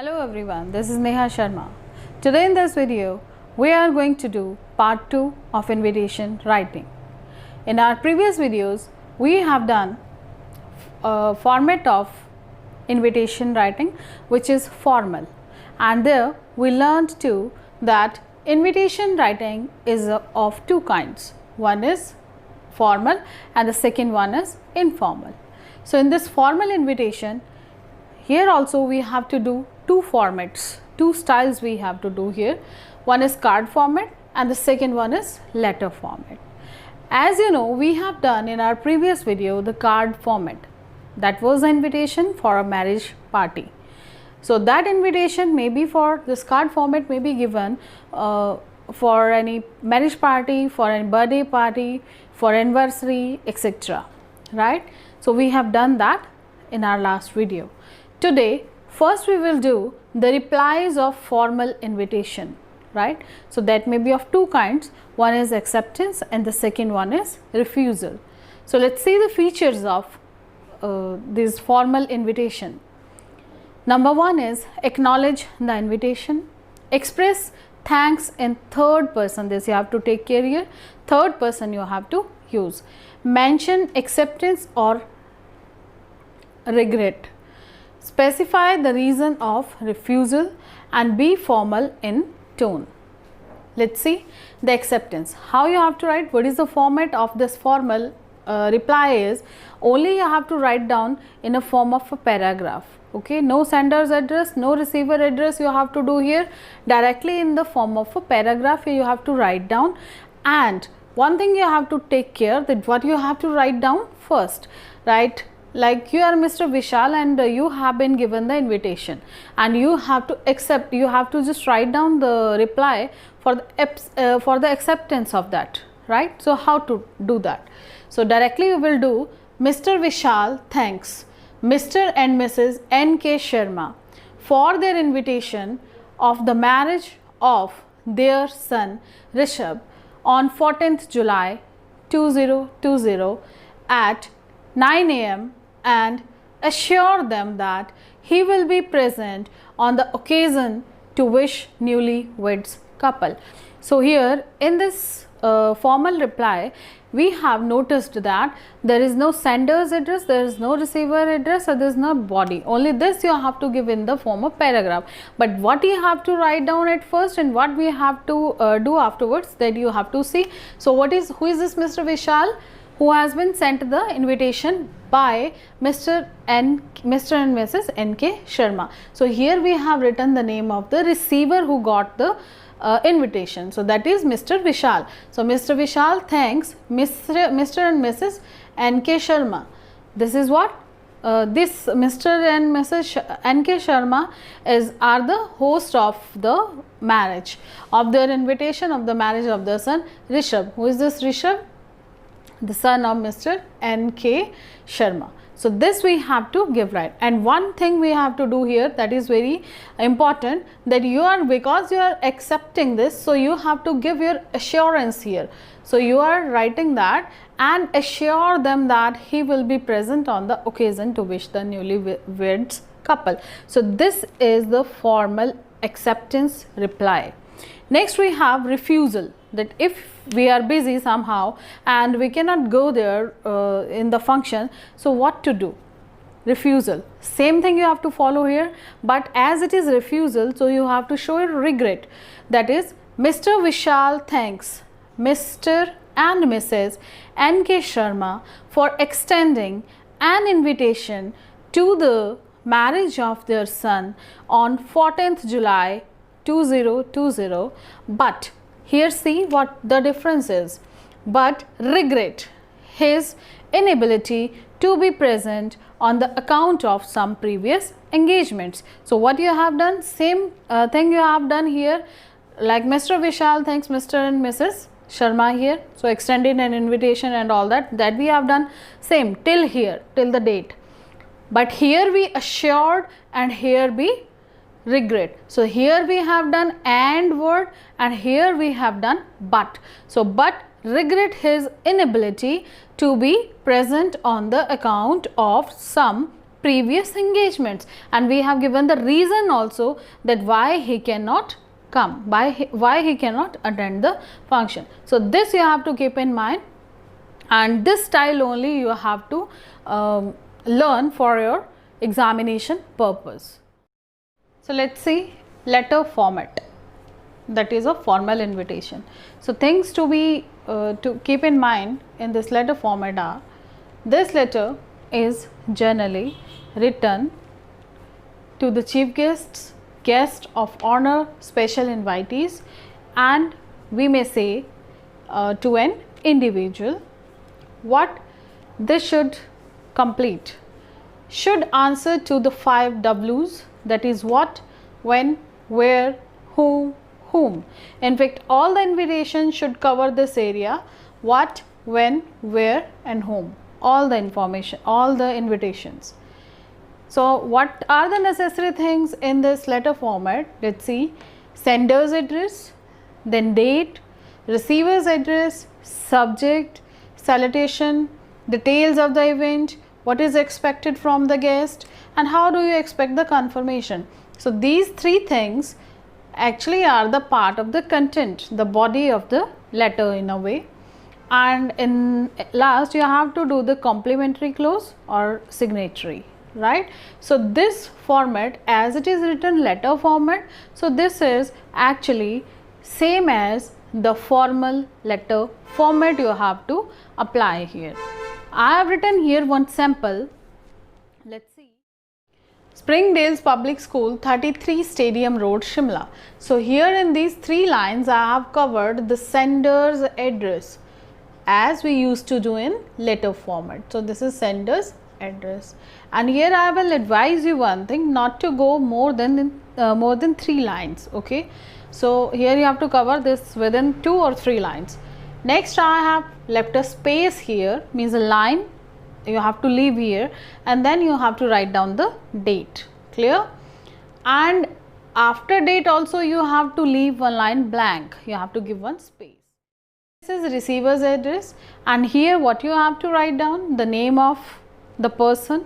Hello everyone, this is Neha Sharma. Today in this video, we are going to do part 2 of invitation writing. In our previous videos, we have done a format of invitation writing which is formal, and there we learned too that invitation writing is of two kinds. One is formal and the second one is informal. So in this formal invitation, here also we have to do two formats, two styles we have to do here. One is card format and the second one is letter format. As you know, we have done in our previous video the card format. That was the invitation for a marriage party. So that invitation may be for this card format may be given for any marriage party, for any birthday party, for anniversary, etc. Right? So we have done that in our last video. Today, first we will do the replies of formal invitation, right? So that may be of two kinds. One is acceptance and the second one is refusal. So let's see the features of this formal invitation. Number one is acknowledge the invitation, express thanks in third person. This you have to take care here. Third person you have to use. Mention acceptance or regret. Specify the reason of refusal and be formal in tone. Let's see the acceptance. How you have to write? What is the format of this formal reply is only you have to write down in a form of a paragraph. Okay, no sender's address, no receiver address you have to do here. Directly in the form of a paragraph you have to write down. And one thing you have to take care that what you have to write down first, right? Like you are Mr. Vishal and you have been given the invitation and you have to accept, you have to just write down the reply for the acceptance of that, right? So how to do that? So directly we will do Mr. Vishal thanks Mr. and Mrs. N.K. Sharma for their invitation of the marriage of their son Rishabh on 14th July 2020 at 9 a.m. and assure them that he will be present on the occasion to wish newlyweds couple. So here in this formal reply, we have noticed that there is no sender's address, there is no receiver address, or there is no body. Only this you have to give in the form of paragraph. But what you have to write down at first and what we have to do afterwards, that you have to see. So who is this Mr. Vishal? Who has been sent the invitation by Mr. and Mrs. N.K. Sharma. So here we have written the name of the receiver who got the invitation. So that is Mr. Vishal. So Mr. Vishal thanks Mr. and Mrs. N.K. Sharma. This is what? This Mr. and Mrs. N.K. Sharma are the host of the marriage, of their invitation of the marriage of their son Rishabh. Who is this Rishabh? The son of Mr. N.K. Sharma. So this we have to give right. And one thing we have to do here that is very important, that because you are accepting this, so you have to give your assurance here. So you are writing that and assure them that he will be present on the occasion to wish the newlyweds couple. So this is the formal acceptance reply. Next we have refusal, that if we are busy somehow and we cannot go there in the function, so what to do? Refusal. Same thing you have to follow here, but as it is refusal, so you have to show a regret. That is, Mr. Vishal thanks Mr. and Mrs. N.K. Sharma for extending an invitation to the marriage of their son on 14th July 2020, but here see what the difference is, but regret his inability to be present on the account of some previous engagements. So what you have done, same thing you have done here, like Mr. Vishal thanks Mr. and Mrs. Sharma here, so extended an invitation and all that we have done, same till here, till the date. But here we assured and here we regret. So here we have done and word and here we have done but. So but regret his inability to be present on the account of some previous engagements, and we have given the reason also that why he cannot come, why he cannot attend the function. So this you have to keep in mind, and this style only you have to learn for your examination purpose. So let's see letter format, that is a formal invitation. So things to be to keep in mind in this letter format are: this letter is generally written to the chief guests, guest of honor, special invitees, and we may say to an individual. What this should complete? Should answer to the 5 W's, that is what, when, where, who, whom. In fact, all the invitations should cover this area: what, when, where, and whom. All the information, all the invitations. So what are the necessary things in this letter format? Let's see: sender's address, then date, receiver's address, subject, salutation, details of the event, what is expected from the guest, and how do you expect the confirmation. So these 3 things actually are the part of the content, the body of the letter in a way. And in last you have to do the complimentary clause or signatory, right? So this format, as it is written letter format, so this is actually same as the formal letter format you have to apply here. I have written here one sample. Let's see. Springdale's Public School, 33 Stadium Road, Shimla. So here in these 3 lines I have covered the sender's address as we used to do in letter format. So this is sender's address, and here I will advise you one thing: not to go more than 3 lines. Okay, so here you have to cover this within 2 or 3 lines. Next, I have left a space here, means a line you have to leave here, and then you have to write down the date. Clear? And after date also you have to leave one line blank, you have to give one space. This is receiver's address, and here what you have to write down: the name of the person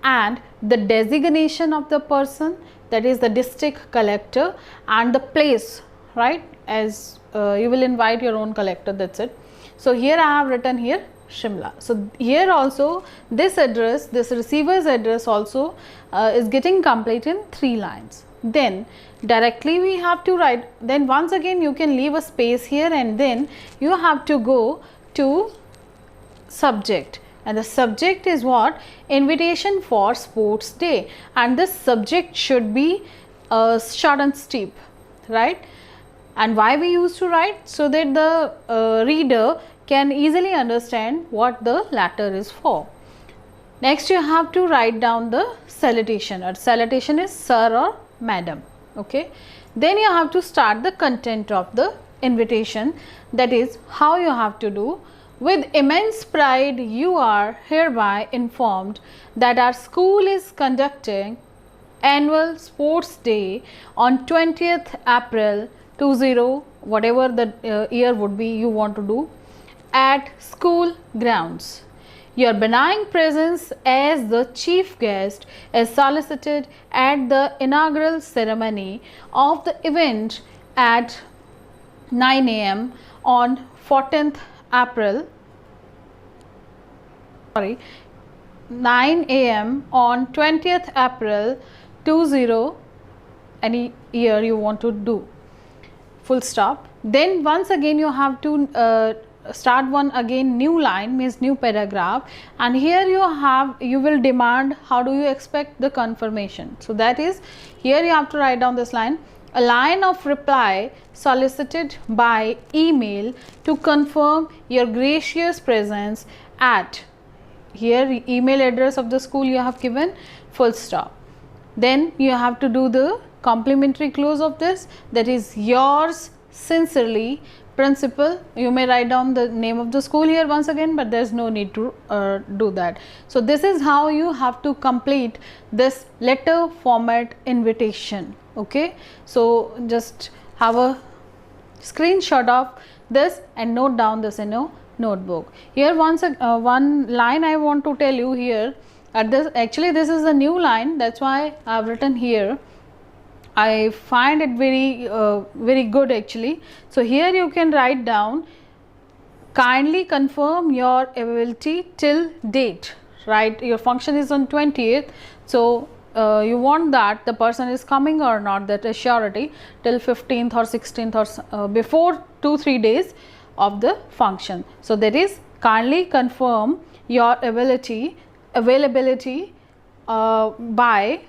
and the designation of the person, that is the district collector, and the place, right, as you will invite your own collector, that's it. So here I have written here Shimla. So here also this address, this receiver's address also is getting complete in 3 lines. Then directly we have to write, then once again you can leave a space here, and then you have to go to subject, and the subject is what? Invitation for sports day, and this subject should be short and steep, right? And why we used to write? So that the reader can easily understand what the letter is for. Next, you have to write down the salutation. Our salutation is sir or madam. Okay. Then you have to start the content of the invitation, that is how you have to do: with immense pride you are hereby informed that our school is conducting annual sports day on 20th April 20, whatever the year would be you want to do, at school grounds. Your benign presence as the chief guest is solicited at the inaugural ceremony of the event at 9 a.m. on 14th April, 9 a.m. on 20th April 20, any year you want to do, full stop. Then once again you have to start one again new line, means new paragraph, and here you will demand how do you expect the confirmation. So that is, here you have to write down this line: a line of reply solicited by email to confirm your gracious presence at, here email address of the school you have given, full stop. Then you have to do the complimentary clause of this, that is yours sincerely principal. You may write down the name of the school here once again, but there is no need to do that. So this is how you have to complete this letter format invitation. Okay, so just have a screenshot of this and note down this in your notebook. Here once one line I want to tell you here, Actually this is a new line, that's why I have written here. I find it very good actually. So here you can write down, kindly confirm your availability till date, right? Your function is on 20th, so you want that the person is coming or not, that is surety till 15th or 16th or before 2-3 days of the function. So that is, kindly confirm your availability by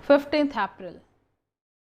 15th April.